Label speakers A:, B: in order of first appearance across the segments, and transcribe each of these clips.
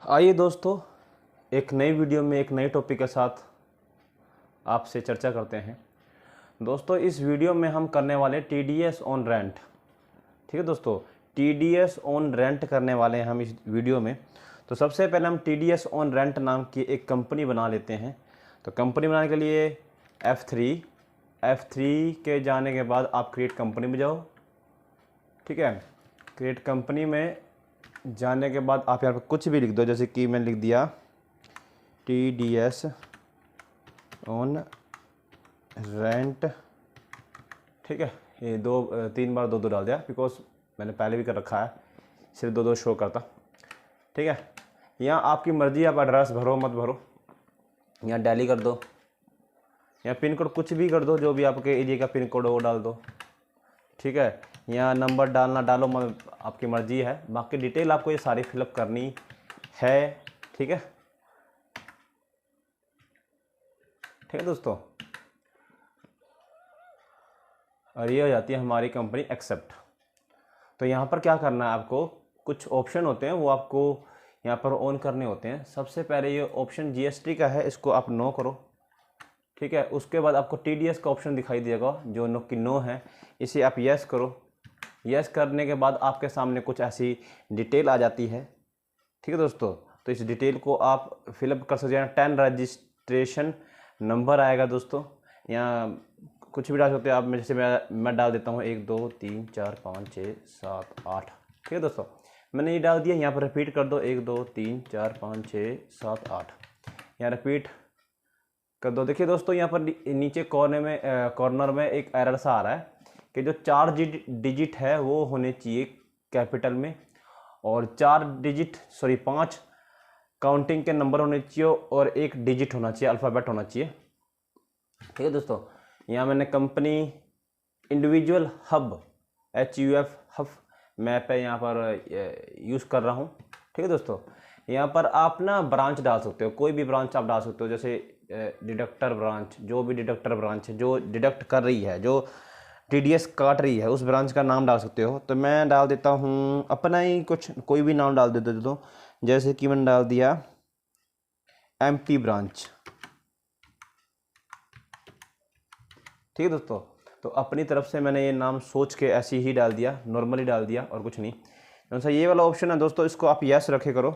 A: आइए दोस्तों, एक नई वीडियो में एक नए टॉपिक के साथ आपसे चर्चा करते हैं। दोस्तों, इस वीडियो में हम करने वाले TDS ऑन रेंट। ठीक है दोस्तों, TDS ऑन रेंट करने वाले हैं हम इस वीडियो में। तो सबसे पहले हम TDS ऑन रेंट नाम की एक कंपनी बना लेते हैं। तो कंपनी बनाने के लिए F3 के जाने के बाद आप क्रिएट कंपनी में जाओ। ठीक है, क्रिएट कंपनी में जाने के बाद आप यहाँ पर कुछ भी लिख दो, जैसे कि मैंने लिख दिया TDS ऑन रेंट। ठीक है, ये तीन बार दो डाल दिया, बिकॉज मैंने पहले भी कर रखा है, सिर्फ दो शो करता। ठीक है, यहाँ आपकी मर्ज़ी, आप एड्रेस भरो मत भरो, यहाँ दिल्ली कर दो, यहाँ पिन कोड कुछ भी कर दो, जो भी आपके एरिया का पिन कोड हो वो डाल दो। ठीक है, यहाँ नंबर डालना डालो, आपकी मर्ज़ी है। बाकी डिटेल आपको ये सारी फिलअप करनी है। ठीक है, ठीक है दोस्तों, और ये हो जाती है हमारी कंपनी एक्सेप्ट। तो यहाँ पर क्या करना है, आपको कुछ ऑप्शन होते हैं वो आपको यहाँ पर ऑन करने होते हैं। सबसे पहले ये ऑप्शन GST का है, इसको आप नो करो। ठीक है, उसके बाद आपको TDS का ऑप्शन दिखाई देगा जो नो है, इसे आप यस करो। यस करने के बाद आपके सामने कुछ ऐसी डिटेल आ जाती है। ठीक है दोस्तों, तो इस डिटेल को आप फिलअप कर सकते हैं। 10 रजिस्ट्रेशन नंबर आएगा दोस्तों, यहाँ कुछ भी डाल सकते हैं आप। जैसे मैं डाल देता हूँ 1 2 3 4 5 6 7 8। ठीक है दोस्तों, मैंने ये डाल दिया। यहाँ पर रिपीट कर दो, 1 2 3 4 5 6 7 8, यहाँ रिपीट कर दो। देखिए दोस्तों, यहाँ पर नीचे कॉर्नर में एक एरर सा आ रहा है कि जो 4 डिजिट है वो होने चाहिए कैपिटल में, और 5 काउंटिंग के नंबर होने चाहिए, और 1 डिजिट होना चाहिए, अल्फ़ाबेट होना चाहिए। ठीक है दोस्तों, यहाँ मैंने company individual hub HUF hub map है यहाँ पर यूज़ कर रहा हूँ। ठीक है दोस्तों, यहाँ पर आप ना ब्रांच डाल सकते हो, कोई भी ब्रांच आप डाल सकते हो, जैसे डिडक्टर ब्रांच, जो भी डिडक्टर ब्रांच है जो डिडक्ट कर रही है, जो TDS काट रही है, उस ब्रांच का नाम डाल सकते हो। तो मैं डाल देता हूँ अपना ही कुछ, कोई भी नाम डाल देते दो, जैसे कि मैंने डाल दिया MP ब्रांच। ठीक है दोस्तों, तो अपनी तरफ से मैंने ये नाम सोच के ऐसे ही डाल दिया, नॉर्मली डाल दिया और कुछ नहीं। जैसा ये वाला ऑप्शन है दोस्तों, इसको आप यस रखे करो।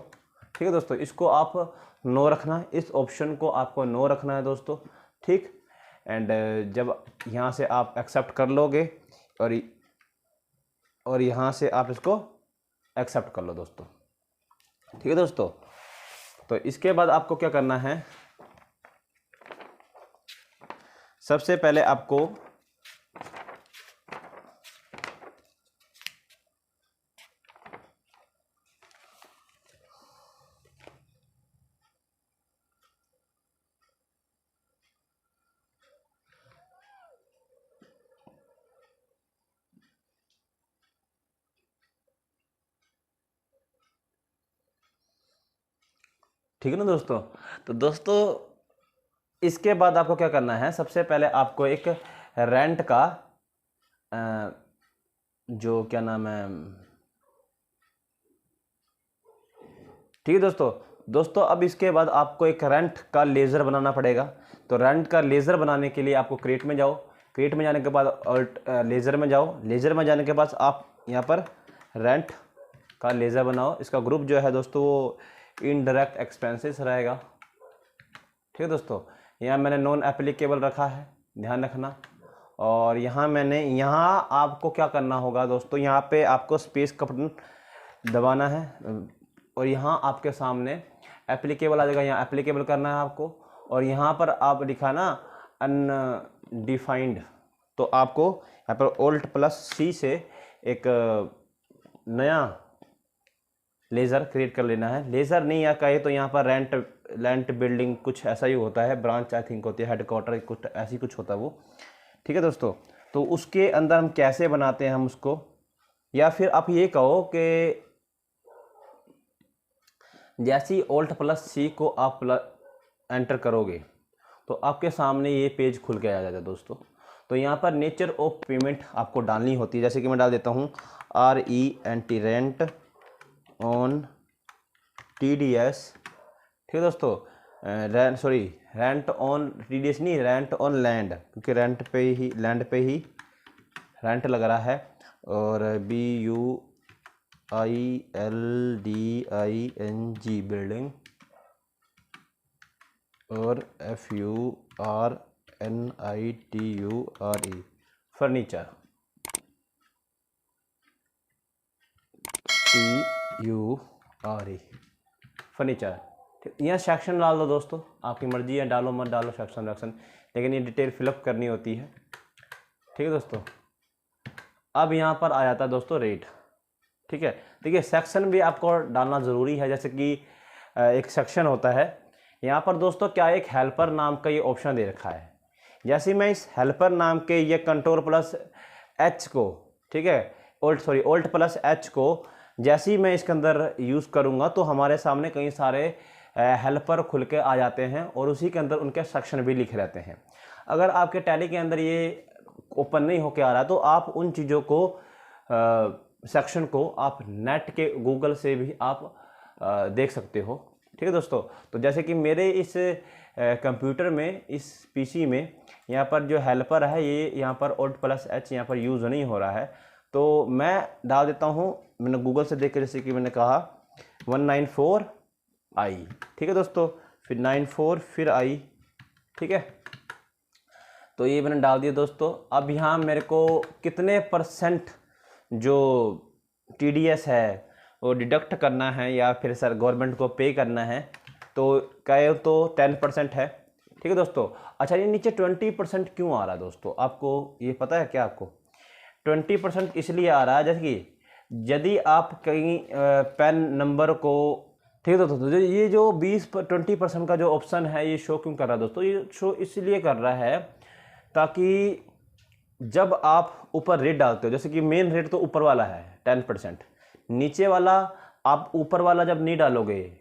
A: ठीक है दोस्तों, इसको आप नो रखना है, इस ऑप्शन को आपको नो रखना है दोस्तों। ठीक, एंड जब यहाँ से आप एक्सेप्ट कर लोगे और यहाँ से आप इसको एक्सेप्ट कर लो दोस्तों। ठीक है दोस्तों, तो इसके बाद आपको क्या करना है, सबसे पहले आपको ठीक है ना दोस्तों, तो दोस्तों इसके बाद आपको क्या करना है, सबसे पहले आपको एक रेंट का जो क्या नाम है, ठीक है दोस्तों अब इसके बाद आपको एक रेंट का लेज़र बनाना पड़ेगा। तो रेंट का लेज़र बनाने के लिए आपको क्रिएट में जाओ, क्रिएट में जाने के बाद लेज़र में जाओ, लेज़र में जाने के बाद आप यहाँ पर रेंट का लेज़र बनाओ। इसका ग्रुप जो है दोस्तों वो इनडायरेक्ट एक्सपेंसेस रहेगा। ठीक है दोस्तों, यहाँ मैंने नॉन एप्लीकेबल रखा है, ध्यान रखना। और यहाँ आपको क्या करना होगा दोस्तों, यहाँ पे आपको स्पेस का बटन दबाना है, और यहाँ आपके सामने एप्लीकेबल आ जाएगा, यहाँ एप्लीकेबल करना है आपको। और यहाँ पर आप लिखा ना अनडिफाइंड, तो आपको यहाँ पर Alt+C से एक नया लेज़र क्रिएट कर लेना है। लेज़र नहीं या कहे तो यहाँ पर रेंट बिल्डिंग कुछ ऐसा ही होता है, ब्रांच आई थिंक होती है, हेडक्वार्टर कुछ ऐसी कुछ होता है वो। ठीक है दोस्तों, तो उसके अंदर हम कैसे बनाते हैं हम उसको, या फिर आप ये कहो कि जैसे ही Alt+C को आप एंटर करोगे तो आपके सामने ये पेज खुल के आ जाता है दोस्तों। तो यहाँ पर नेचर ऑफ पेमेंट आपको डालनी होती है, जैसे कि मैं डाल देता हूँ RENT रेंट ऑन TDS, ठीक है दोस्तों, रेंट ऑन TDS नहीं, रेंट ऑन लैंड, क्योंकि लैंड पे ही रेंट लग रहा है, और BUILDING बिल्डिंग, और FURNITURE फर्नीचर, TURE फर्नीचर। यहाँ सेक्शन डाल दो दोस्तों, आपकी मर्जी है, डालो मत डालो सेक्शन, लेकिन ये डिटेल फिलअप करनी होती है, ठीक है दोस्तों। अब यहाँ पर आ जाता है दोस्तों रेट, ठीक है। देखिए सेक्शन भी आपको डालना ज़रूरी है, जैसे कि एक सेक्शन होता है यहाँ पर दोस्तों, क्या एक हेल्पर नाम का ये ऑप्शन दे रखा है। जैसे मैं इस हेल्पर नाम के ये Ctrl+H को, ठीक है, Alt+H को जैसे ही मैं इसके अंदर यूज़ करूँगा तो हमारे सामने कई सारे हेल्पर खुल के आ जाते हैं, और उसी के अंदर उनके सेक्शन भी लिखे रहते हैं। अगर आपके टैली के अंदर ये ओपन नहीं होके आ रहा तो आप उन चीज़ों को सेक्शन को आप नेट के गूगल से भी आप देख सकते हो, ठीक है दोस्तों। तो जैसे कि मेरे इस कंप्यूटर में, इस पीसी में यहाँ पर जो हेल्पर है ये यहाँ पर Alt+H यहाँ पर यूज़ नहीं हो रहा है, तो मैं डाल देता हूँ, मैंने गूगल से देख के, जैसे कि मैंने कहा 194i, ठीक है दोस्तों, फिर 94 फिर i, ठीक है। तो ये मैंने डाल दिया दोस्तों। अब यहाँ मेरे को कितने % जो TDS है वो डिडक्ट करना है या फिर सर गवर्नमेंट को पे करना है, तो कहे तो 10% है, ठीक है दोस्तों। अच्छा, ये नीचे 20% क्यों आ रहा है दोस्तों, आपको ये पता है क्या? आपको 20% इसलिए आ रहा है, जैसे कि यदि आप कहीं पैन नंबर को, ठीक है दोस्तों, ये जो 20% का जो ऑप्शन है ये शो क्यों कर रहा है दोस्तों? ये शो इसलिए कर रहा है ताकि जब आप ऊपर रेट डालते हो, जैसे कि मेन रेट तो ऊपर वाला है 10%, नीचे वाला आप ऊपर वाला जब नहीं डालोगे,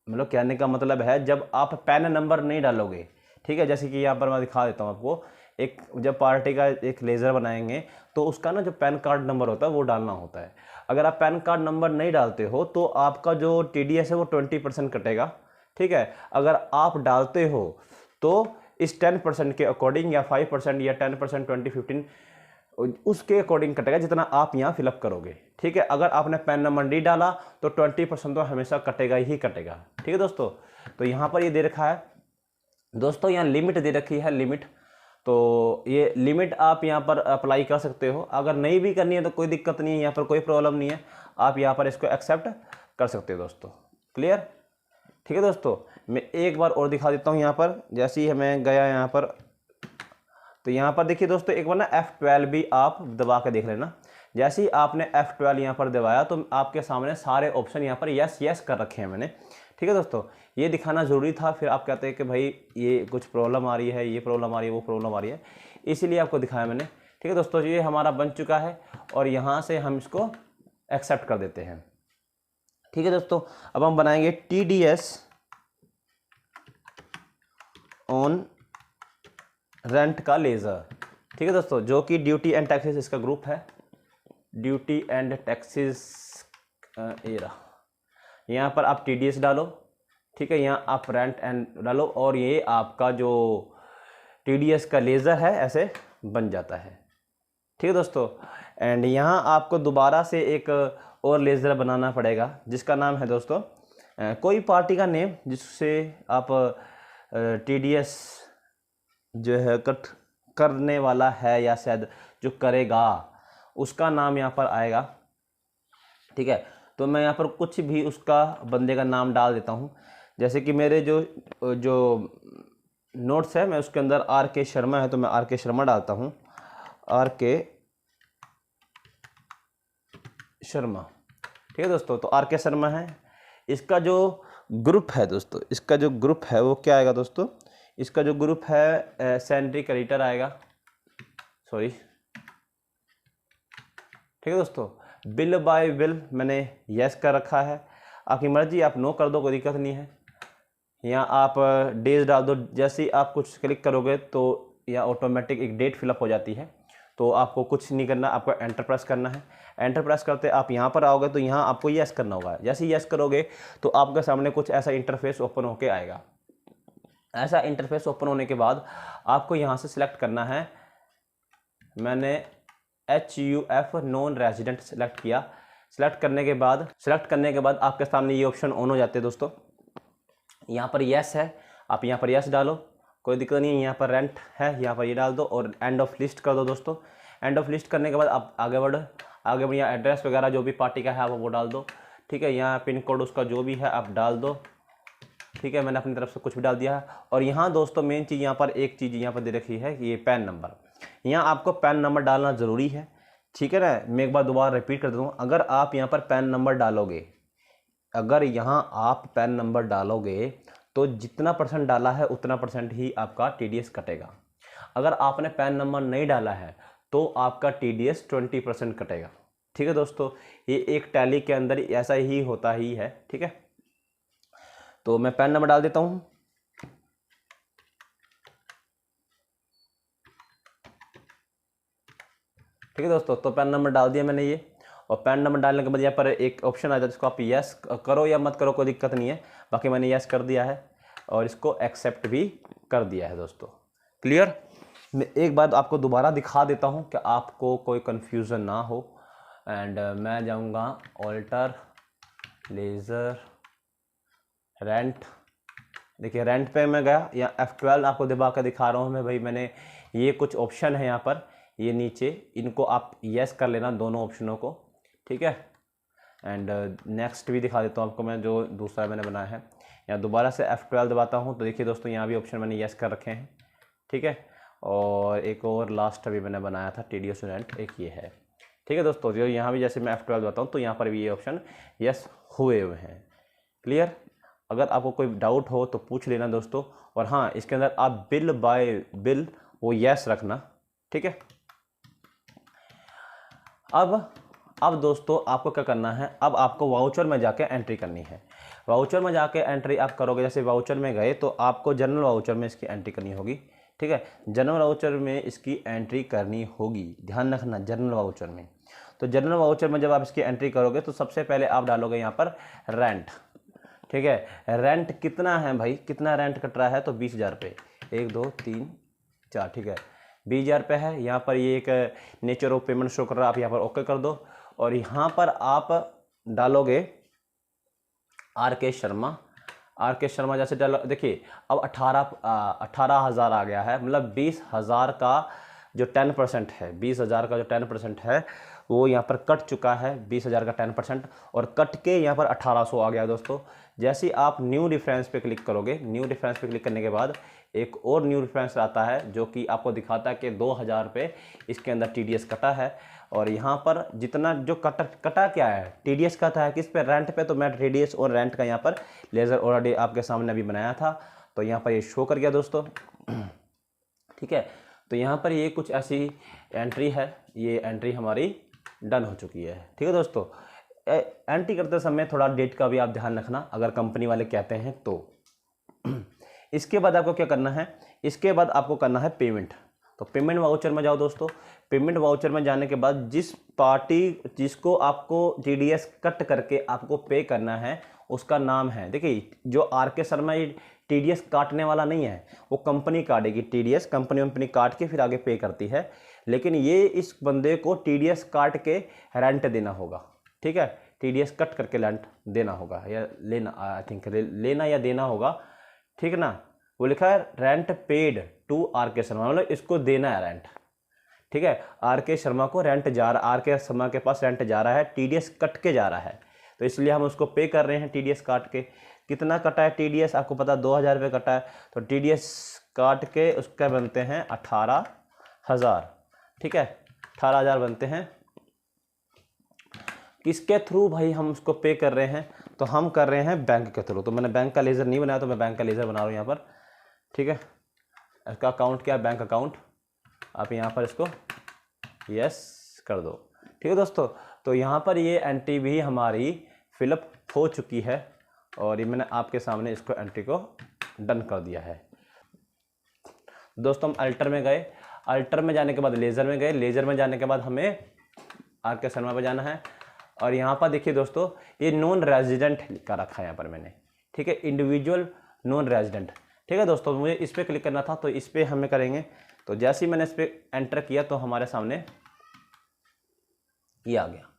A: मतलब कहने का मतलब है जब आप पैन नंबर नहीं डालोगे, ठीक है। जैसे कि यहाँ पर मैं दिखा देता हूँ आपको, एक जब पार्टी का एक लेज़र बनाएंगे तो उसका ना जो पैन कार्ड नंबर होता है वो डालना होता है। अगर आप पैन कार्ड नंबर नहीं डालते हो तो आपका जो TDS है वो 20% कटेगा, ठीक है। अगर आप डालते हो तो इस 10% के अकॉर्डिंग, या 5% या 10%, 20-15 उसके अकॉर्डिंग कटेगा जितना आप यहाँ फिलअप करोगे, ठीक है। अगर आपने पैन नंबर नहीं डाला तो 20% तो हमेशा कटेगा ही कटेगा, ठीक है दोस्तों। तो यहाँ पर ये दे रखा है दोस्तों, यहाँ लिमिट दे रखी है, लिमिट, तो ये लिमिट आप यहाँ पर अप्लाई कर सकते हो। अगर नहीं भी करनी है तो कोई दिक्कत नहीं है, यहाँ पर कोई प्रॉब्लम नहीं है, आप यहाँ पर इसको एक्सेप्ट कर सकते हो दोस्तों। क्लियर, ठीक है दोस्तों। मैं एक बार और दिखा देता हूँ यहाँ पर, जैसे ही मैं गया यहाँ पर, तो यहाँ पर देखिए दोस्तों, एक बार ना F12 भी आप दबा के देख लेना। जैसे ही आपने F12 यहाँ पर दबाया तो आपके सामने सारे ऑप्शन यहाँ पर यस यस कर रखे हैं मैंने, ठीक है दोस्तों। ये दिखाना ज़रूरी था, फिर आप कहते हैं कि भाई ये कुछ प्रॉब्लम आ रही है, ये प्रॉब्लम आ रही है, वो प्रॉब्लम आ रही है, इसीलिए आपको दिखाया मैंने, ठीक है दोस्तों। ये हमारा बन चुका है और यहाँ से हम इसको एक्सेप्ट कर देते हैं, ठीक है दोस्तों। अब हम बनाएंगे TDS ऑन रेंट का लेज़र, ठीक है दोस्तों, जो कि ड्यूटी एंड टैक्सेस इसका ग्रुप है, ड्यूटी एंड टैक्सेस एरा। यहाँ पर आप TDS डालो, ठीक है, यहाँ आप रेंट एंड डालो, और ये आपका जो TDS का लेज़र है ऐसे बन जाता है, ठीक है दोस्तों। एंड यहाँ आपको दोबारा से एक और लेज़र बनाना पड़ेगा जिसका नाम है दोस्तों, कोई पार्टी का नेम जिससे आप TDS जो है कट करने वाला है या शायद जो करेगा उसका नाम यहाँ पर आएगा, ठीक है। तो मैं यहाँ पर कुछ भी उसका बंदे का नाम डाल देता हूँ, जैसे कि मेरे जो नोट्स है मैं उसके अंदर RK शर्मा है तो मैं RK शर्मा डालता हूँ, RK शर्मा, ठीक है दोस्तों। तो RK शर्मा है, इसका जो ग्रुप है दोस्तों, इसका जो ग्रुप है वो क्या आएगा दोस्तों? इसका जो ग्रुप है सैलरी क्रेडिटर आएगा, सॉरी, ठीक है दोस्तों। बिल बाय बिल मैंने यस कर रखा है, आपकी मर्जी, आप नो कर दो, कोई दिक्कत नहीं है। यहाँ आप डेज डाल दो, जैसे ही आप कुछ क्लिक करोगे तो यहाँ ऑटोमेटिक एक डेट फिलअप हो जाती है, तो आपको कुछ नहीं करना, आपको एंटर प्रेस करना है। एंटर प्रेस करते आप यहाँ पर आओगे तो यहाँ आपको यस करना होगा। जैसे यस करोगे तो आपके सामने कुछ ऐसा इंटरफेस ओपन होके आएगा। ऐसा इंटरफेस ओपन होने के बाद आपको यहाँ से सिलेक्ट करना है, मैंने HUF नॉन रेजिडेंट सेलेक्ट किया। सेलेक्ट करने के बाद आपके सामने ये ऑप्शन ऑन हो जाते हैं दोस्तों। यहाँ पर यस है, आप यहाँ पर यस डालो, कोई दिक्कत नहीं है। यहाँ पर रेंट है, यहाँ पर ये डाल दो और एंड ऑफ लिस्ट कर दो दोस्तों। एंड ऑफ लिस्ट करने के बाद आप आगे बढ़ो, यहाँ एड्रेस वगैरह जो भी पार्टी का है आप वो डाल दो, ठीक है। यहाँ पिन कोड उसका जो भी है आप डाल दो, ठीक है। मैंने अपनी तरफ से कुछ भी डाल दिया है। और यहाँ दोस्तों मेन चीज़, यहाँ पर एक चीज़ यहाँ पर दे रखी है कि ये पैन नंबर, यहाँ आपको पैन नंबर डालना ज़रूरी है, ठीक है ना। मैं एक बार दोबारा रिपीट कर देता हूँ, अगर आप यहाँ पर पैन नंबर डालोगे, अगर यहाँ आप पैन नंबर डालोगे तो जितना परसेंट डाला है उतना परसेंट ही आपका TDS कटेगा। अगर आपने पैन नंबर नहीं डाला है तो आपका TDS 20% कटेगा, ठीक है दोस्तों। ये एक टैली के अंदर ऐसा ही होता ही है, ठीक है। तो मैं पैन नंबर डाल देता हूँ, ठीक है दोस्तों। तो पैन नंबर डाल दिया मैंने ये, और पैन नंबर डालने के बाद यहाँ पर एक ऑप्शन आ जाता है, जिसको आप यस करो या मत करो कोई दिक्कत नहीं है। बाकी मैंने यस कर दिया है और इसको एक्सेप्ट भी कर दिया है दोस्तों। क्लियर। मैं एक बार आपको दोबारा दिखा देता हूँ कि आपको कोई कन्फ्यूज़न ना हो। एंड मैं जाऊँगा ऑल्टर लेज़र रेंट, देखिए रेंट पे मैं गया, या F12 आपको दबा कर दिखा रहा हूँ मैं भाई। मैंने ये कुछ ऑप्शन है यहाँ पर, ये नीचे, इनको आप यस कर लेना दोनों ऑप्शनों को, ठीक है। एंड नेक्स्ट भी दिखा देता हूँ आपको मैं, जो दूसरा मैंने बनाया है। यहाँ दोबारा से F12 दबाता हूँ तो देखिए दोस्तों यहाँ भी ऑप्शन मैंने यस कर रखे हैं, ठीक है। और एक और लास्ट अभी मैंने बनाया था TDS रेंट, एक ये है, ठीक है दोस्तों। जो यहाँ भी जैसे मैं F12 दबाता हूँ तो यहाँ पर भी ये ऑप्शन यस हुए हुए हैं। क्लियर। अगर आपको कोई डाउट हो तो पूछ लेना दोस्तों। और हाँ, इसके अंदर आप बिल बाय बिल वो यस रखना, ठीक है। अब दोस्तों आपको क्या करना है, अब आपको वाउचर में जाके एंट्री करनी है। वाउचर में जाके एंट्री आप करोगे, जैसे वाउचर में गए तो आपको जनरल वाउचर में इसकी एंट्री करनी होगी, ठीक है। जनरल वाउचर में इसकी एंट्री करनी होगी, ध्यान रखना जनरल वाउचर में। तो जनरल वाउचर में जब आप इसकी एंट्री करोगे तो सबसे पहले आप डालोगे यहाँ पर रेंट, ठीक है। रेंट कितना है भाई, कितना रेंट कट रहा है, तो 20,000 रुपये, 1 2 3 4, ठीक है, 20,000 रुपये है। यहाँ पर ये एक नेचर ऑफ पेमेंट शो कर रहा है, आप यहाँ पर ओके कर दो। और यहाँ पर आप डालोगे RK शर्मा। RK शर्मा जैसे डालो, देखिए अब 18,000 आ गया है, मतलब 20,000 का जो 10% है, 20,000 का जो 10% है वो यहाँ पर कट चुका है, 20,000 का 10%, और कट के यहाँ पर 1800 आ गया दोस्तों। जैसे आप न्यू डिफरेंस पे क्लिक करोगे, न्यू डिफरेंस पे क्लिक करने के बाद एक और न्यू डिफरेंस आता है जो कि आपको दिखाता है कि 2,000 रुपये इसके अंदर TDS कटा है। और यहाँ पर जितना जो कटा क्या है, TDS कटा है किस पे, रेंट पे। तो मैं TDS और रेंट का यहाँ पर लेज़र ऑलरेडी आपके सामने अभी बनाया था, तो यहाँ पर ये शो कर गया दोस्तों, ठीक है। तो यहाँ पर ये कुछ ऐसी एंट्री है, ये एंट्री हमारी डन हो चुकी है, ठीक है दोस्तों। एंट्री करते समय थोड़ा डेट का भी आप ध्यान रखना, अगर कंपनी वाले कहते हैं तो। इसके बाद आपको क्या करना है, इसके बाद आपको करना है पेमेंट। तो पेमेंट वाउचर में जाओ दोस्तों। पेमेंट वाउचर में जाने के बाद जिसको आपको TDS कट करके आपको पे करना है उसका नाम है, देखिए जो RK शर्मा ये TDS काटने वाला नहीं है, वो कंपनी काटेगी TDS, कंपनी काट के फिर आगे पे करती है। लेकिन ये इस बंदे को TDS काट के रेंट देना होगा, ठीक है। TDS कट करके रेंट देना होगा या लेना, आई थिंक लेना या देना होगा, ठीक है ना। वो लिखा है rent paid to RK Sharma, मतलब इसको देना है रेंट, ठीक है। RK शर्मा को रेंट जा रहा, RK शर्मा के पास रेंट जा रहा है, TDS कट के जा रहा है, तो इसलिए हम उसको पे कर रहे हैं TDS काट के। कितना कटा है TDS, आपको पता 2,000 रुपये कटा है, तो TDS काट के उसके बनते हैं 18,000, ठीक है, 18,000 बनते हैं। किसके थ्रू भाई हम उसको पे कर रहे हैं, तो हम कर रहे हैं बैंक के थ्रू। तो मैंने बैंक का लेज़र नहीं बनाया, तो मैं बैंक का लेज़र बना रहा हूँ यहाँ पर, ठीक है। इसका अकाउंट क्या है, बैंक अकाउंट, आप यहाँ पर इसको यस कर दो, ठीक है दोस्तों। तो यहाँ पर ये एंट्री भी हमारी फिलअप हो चुकी है, और ये मैंने आपके सामने इसको एंट्री को डन कर दिया है दोस्तों। हम अल्टर में गए, अल्टर में जाने के बाद लेज़र में गए, लेज़र में जाने के बाद हमें आर के शर्मा पे जाना है। और यहाँ पर देखिए दोस्तों, ये नॉन रेजिडेंट का रखा है यहाँ पर मैंने, ठीक है, इंडिविजुअल नॉन रेजिडेंट। ठीक है दोस्तों, मुझे इस पर क्लिक करना था तो इस पर हमें करेंगे। तो जैसे ही मैंने इस पर एंटर किया तो हमारे सामने ये आ गया।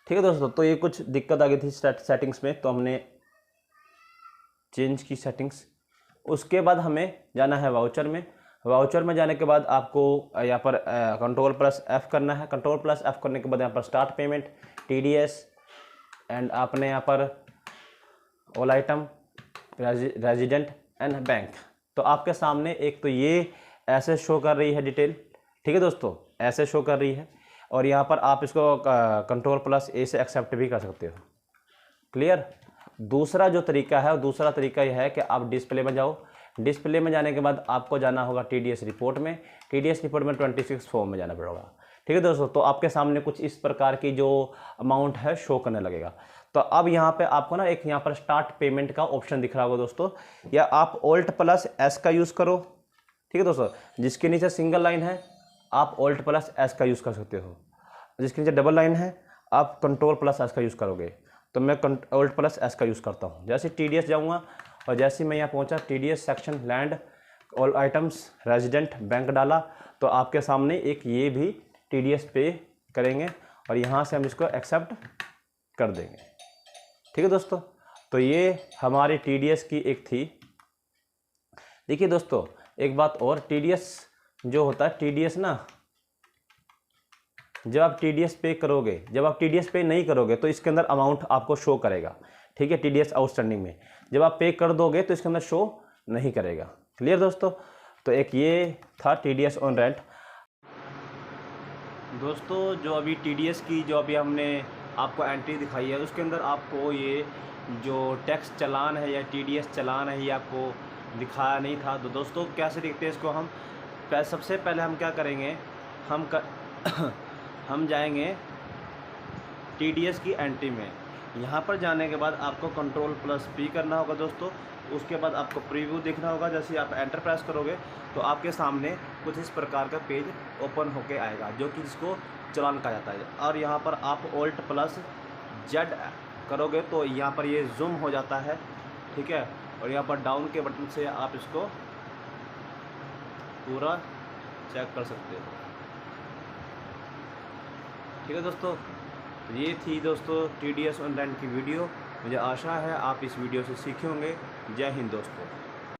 A: ठीक है दोस्तों, तो ये कुछ दिक्कत आ गई थी सेटिंग्स में, तो हमने चेंज की सेटिंग्स। उसके बाद हमें जाना है वाउचर में। वाउचर में जाने के बाद आपको यहाँ पर Ctrl+F करना है। Ctrl+F करने के बाद यहाँ पर स्टार्ट पेमेंट, TDS एंड आपने यहाँ पर all item, resident and bank. तो आपके सामने एक तो ये ऐसे शो कर रही है डिटेल, ठीक है दोस्तों, ऐसे शो कर रही है। और यहाँ पर आप इसको Ctrl+A से एक्सेप्ट भी कर सकते हो। क्लियर। दूसरा जो तरीका है, दूसरा तरीका यह है कि आप डिस्प्ले में जाओ। डिस्प्ले में जाने के बाद आपको जाना होगा TDS रिपोर्ट में। TDS रिपोर्ट में 26 फॉर्म में जाना पड़ेगा। ठीक है दोस्तों, तो आपके सामने कुछ इस प्रकार की जो अमाउंट है शो करने लगेगा। तो अब यहाँ पे आपको ना एक यहाँ पर स्टार्ट पेमेंट का ऑप्शन दिख रहा होगा दोस्तों, या आप Alt+S का यूज़ करो। ठीक है दोस्तों, जिसके नीचे सिंगल लाइन है आप Alt+S का यूज़ कर सकते हो, जिसके नीचे डबल लाइन है आप Ctrl+S का यूज़ करोगे। तो मैं Alt+S का यूज़ करता हूँ। जैसे TDS जाऊँगा और जैसे मैं यहाँ पहुँचा, TDS section land all items resident bank डाला, तो आपके सामने एक ये भी TDS पे करेंगे और यहाँ से हम इसको एक्सेप्ट कर देंगे। ठीक है दोस्तों, तो ये हमारी TDS की एक थी। देखिए दोस्तों, एक बात और, TDS जो होता है, TDS ना, जब आप TDS पे करोगे, जब आप TDS पे नहीं करोगे तो इसके अंदर अमाउंट आपको शो करेगा। ठीक है, TDS आउटस्टैंडिंग में जब आप पे कर दोगे तो इसके अंदर शो नहीं करेगा। क्लियर दोस्तों, तो एक ये था TDS ऑन रेंट। दोस्तों, जो अभी TDS की जो अभी हमने आपको एंट्री दिखाई है, उसके अंदर आपको ये जो टैक्स चालान है या TDS चालान है ये आपको दिखाया नहीं था। तो दोस्तों कैसे देखते हैं इसको हम, सबसे पहले हम क्या करेंगे, हम जाएंगे TDS की एंट्री में। यहाँ पर जाने के बाद आपको Ctrl+P करना होगा दोस्तों। उसके बाद आपको प्रीव्यू देखना होगा। जैसे आप एंटर प्रेस करोगे तो आपके सामने कुछ इस प्रकार का पेज ओपन होके आएगा, जो कि इसको चालान कहा जाता है। और यहाँ पर आप Alt+Z करोगे तो यहाँ पर ये जूम हो जाता है। ठीक है, और यहाँ पर डाउन के बटन से आप इसको पूरा चेक कर सकते हो। ठीक है दोस्तों, ये थी दोस्तों TDS ऑन रेंट की वीडियो। मुझे आशा है आप इस वीडियो से सीखे होंगे। जय हिंद दोस्तों।